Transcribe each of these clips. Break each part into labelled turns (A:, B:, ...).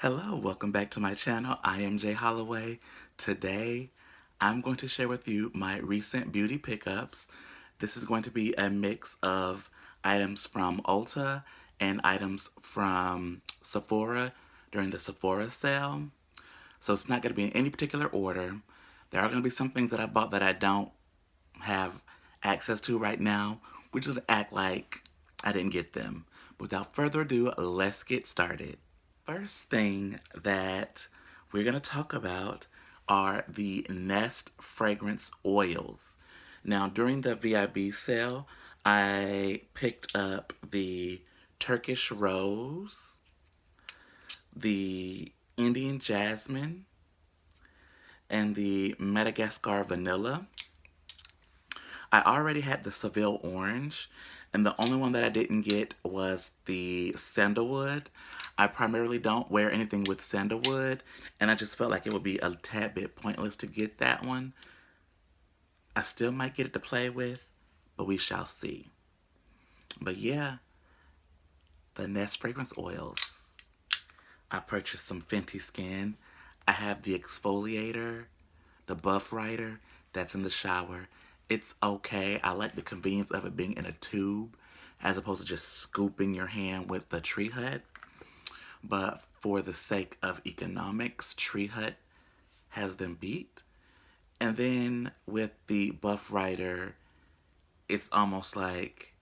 A: Hello, welcome back to my channel. I am Jay Holloway. Today, I'm going to share with you my recent beauty pickups. This is going to be a mix of items from Ulta and items from Sephora during the Sephora sale. So it's not going to be in any particular order. There are going to be some things that I bought that I don't have access to right now. We just act like I didn't get them. Without further ado, let's get started. First thing that we're going to talk about are the Nest fragrance oils. Now, during the VIB sale, I picked up the Turkish Rose, the Indian Jasmine, and the Madagascar Vanilla. I already had the Seville Orange, and the only one that I didn't get was the Sandalwood. I primarily don't wear anything with sandalwood, and I just felt like it would be a tad bit pointless to get that one. I still might get it to play with, but we shall see. But yeah, the Nest fragrance oils. I purchased some Fenty Skin. I have the exfoliator, the Buff Rider that's in the shower. It's okay. I like the convenience of it being in a tube as opposed to just scooping your hand with the Tree Hut. But for the sake of economics, Tree Hut has them beat. And then with the Buff Rider, it's almost like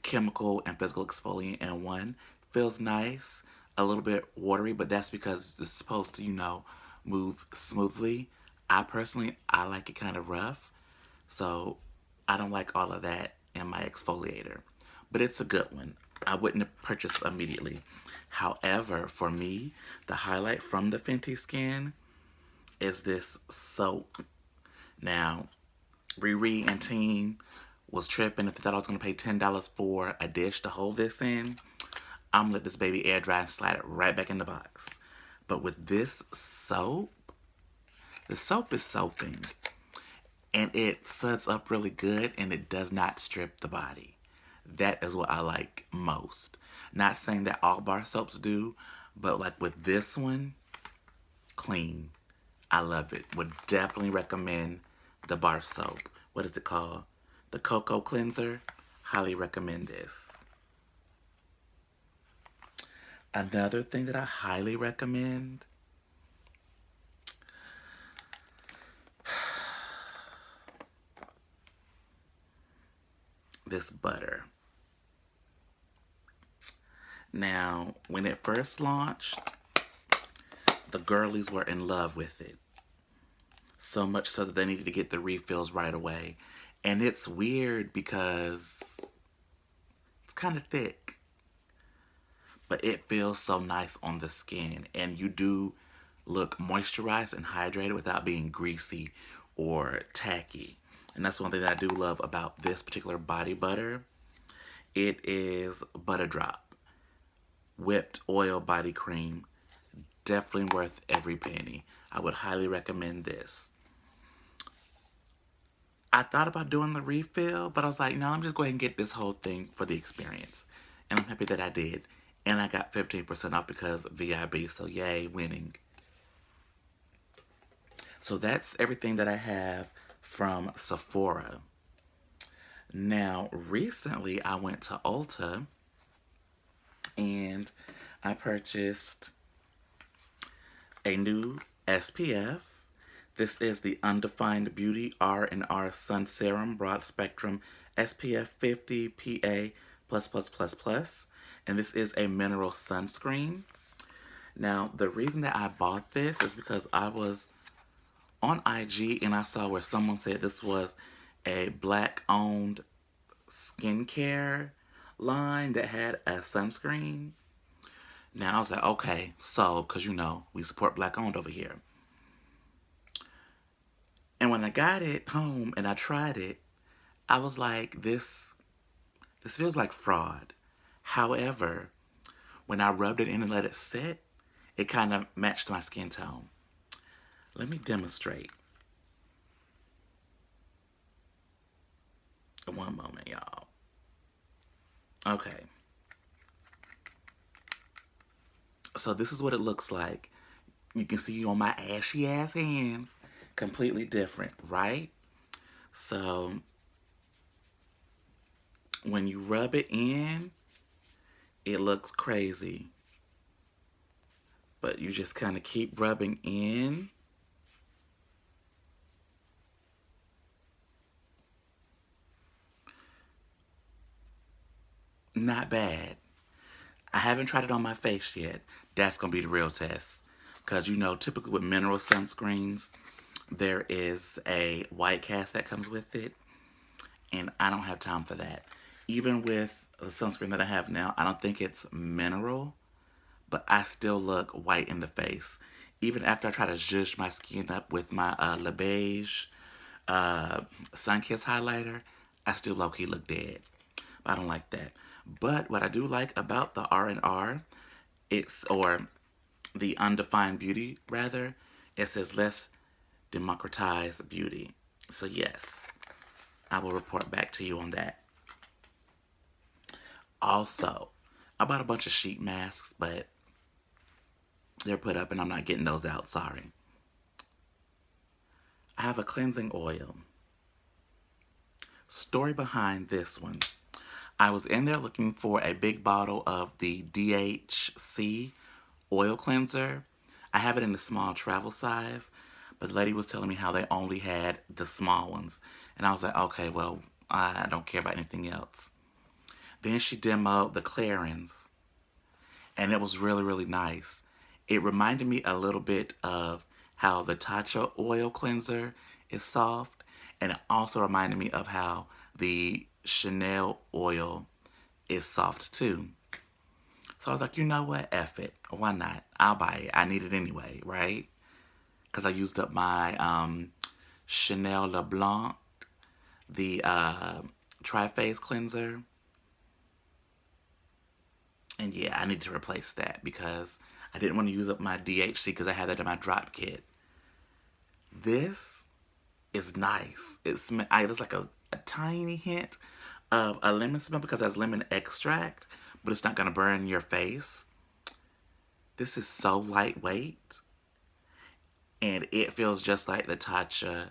A: chemical and physical exfoliant in one. Feels nice, a little bit watery, but that's because it's supposed to, move smoothly. I like it kind of rough, so I don't like all of that in my exfoliator. But it's a good one. I wouldn't have purchased immediately. However, for me, the highlight from the Fenty Skin is this soap. Now, Riri and team was tripping if they thought I was going to pay $10 for a dish to hold this in. I'm going to let this baby air dry and slide it right back in the box. But with this soap, the soap is soaping. And it suds up really good and it does not strip the body. That is what I like most. Not saying that all bar soaps do, but like with this one, clean. I love it. Would definitely recommend the bar soap. What is it called? The Cocoa Cleanser. Highly recommend this. Another thing that I highly recommend, this butter. Now, when it first launched, the girlies were in love with it. So much so that they needed to get the refills right away. And it's weird because it's kind of thick. But it feels so nice on the skin. And you do look moisturized and hydrated without being greasy or tacky. And that's one thing that I do love about this particular body butter. It is Butter Drop whipped oil body cream. Definitely worth every penny. I would highly recommend this. I thought about doing the refill, but I was like, no, I'm just going to get this whole thing for the experience. And I'm happy that I did. And I got 15% off because VIB, so yay, winning. So that's everything that I have from Sephora. Now, recently I went to Ulta and I purchased a new SPF. This is the Undefined Beauty R&R Sun Serum Broad Spectrum SPF 50 PA++++. And this is a mineral sunscreen. Now, the reason that I bought this is because I was on IG and I saw where someone said this was a black-owned skincare line that had a sunscreen. Now, I was like, okay, so, because we support black-owned over here. And when I got it home and I tried it, I was like, this feels like fraud. However, when I rubbed it in and let it sit, it kind of matched my skin tone. Let me demonstrate. One moment, y'all. Okay. So this is what it looks like. You can see on my ashy ass hands, completely different, right? So when you rub it in, it looks crazy. But you just kind of keep rubbing in. Not bad. I haven't tried it on my face yet. That's going to be the real test. Because, you know, typically with mineral sunscreens, there is a white cast that comes with it. And I don't have time for that. Even with the sunscreen that I have now, I don't think it's mineral. But I still look white in the face. Even after I try to zhuzh my skin up with my Le Beige Sun-Kissed highlighter, I still low-key look dead. I don't like that. But what I do like about the R&R, or the Undefined Beauty, rather, it says less democratized beauty. So yes, I will report back to you on that. Also, I bought a bunch of sheet masks, but they're put up and I'm not getting those out, sorry. I have a cleansing oil. Story behind this one. I was in there looking for a big bottle of the DHC oil cleanser. I have it in the small travel size, but the lady was telling me how they only had the small ones. And I was like, okay, well, I don't care about anything else. Then she demoed the Clarins, and it was really, really nice. It reminded me a little bit of how the Tatcha oil cleanser is soft, and it also reminded me of how the Chanel oil is soft too. So I was like, you know what? F it. Why not? I'll buy it. I need it anyway, right? Because I used up my Chanel LeBlanc, the Tri-Phase cleanser. And yeah, I need to replace that because I didn't want to use up my DHC because I had that in my drop kit. This is nice. There's like a tiny hint of a lemon smell because there's lemon extract, but it's not going to burn your face. This is so lightweight, and it feels just like the Tatcha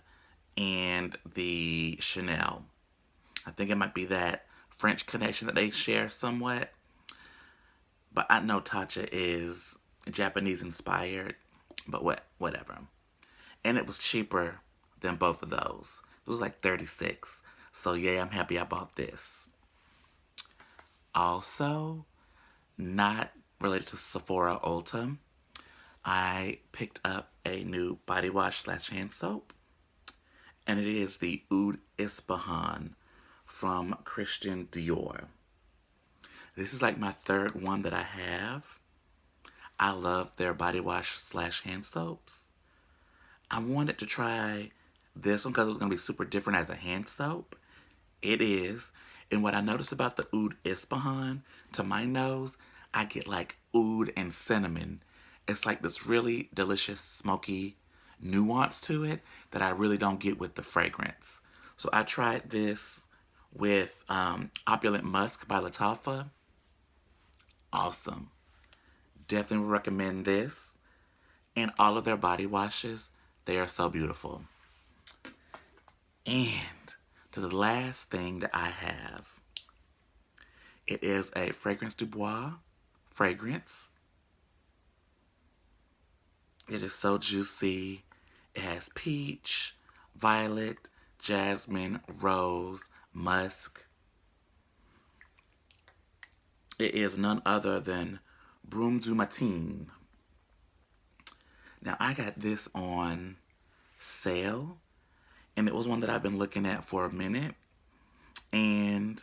A: and the Chanel. I think it might be that French connection that they share somewhat, but I know Tatcha is Japanese inspired, but whatever. And it was cheaper than both of those. It was like 36. So yeah, I'm happy I bought this. Also, not related to Sephora Ulta, I picked up a new body wash / hand soap. And it is the Oud Ispahan from Christian Dior. This is like my third one that I have. I love their body wash / hand soaps. I wanted to try this one because it was going to be super different as a hand soap. It is. And what I noticed about the Oud Ispahan, to my nose, I get like oud and cinnamon. It's like this really delicious, smoky nuance to it that I really don't get with the fragrance. So I tried this with Opulent Musk by Lattafa. Awesome. Definitely recommend this. And all of their body washes, they are so beautiful. And to the last thing that I have, it is a Fragrance du Bois fragrance. It is so juicy. It has peach, violet, jasmine, rose, musk. It is none other than Brume du Matin. Now, I got this on sale, and it was one that I've been looking at for a minute. And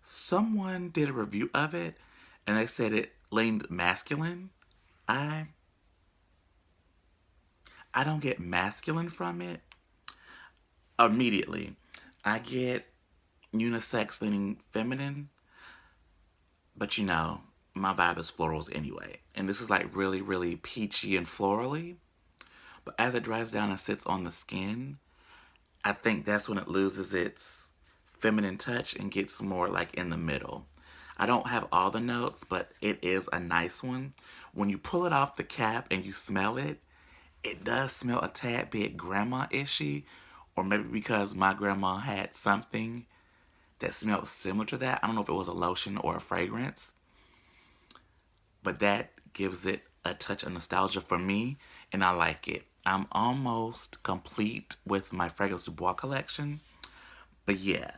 A: someone did a review of it, and they said it leaned masculine. I don't get masculine from it immediately. I get unisex leaning feminine, but you know, my vibe is florals anyway. And this is like really, really peachy and florally. But as it dries down and sits on the skin, I think that's when it loses its feminine touch and gets more like in the middle. I don't have all the notes, but it is a nice one. When you pull it off the cap and you smell it, it does smell a tad bit grandma-ishy, or maybe because my grandma had something that smelled similar to that. I don't know if it was a lotion or a fragrance, but that gives it a touch of nostalgia for me, and I like it. I'm almost complete with my Fragrance Du Bois collection, but yeah,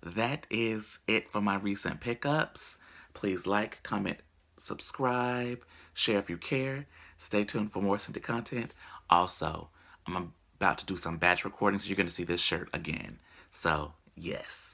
A: that is it for my recent pickups. Please like, comment, subscribe, share if you care. Stay tuned for more scented content. Also, I'm about to do some batch recordings, so you're going to see this shirt again. So, yes.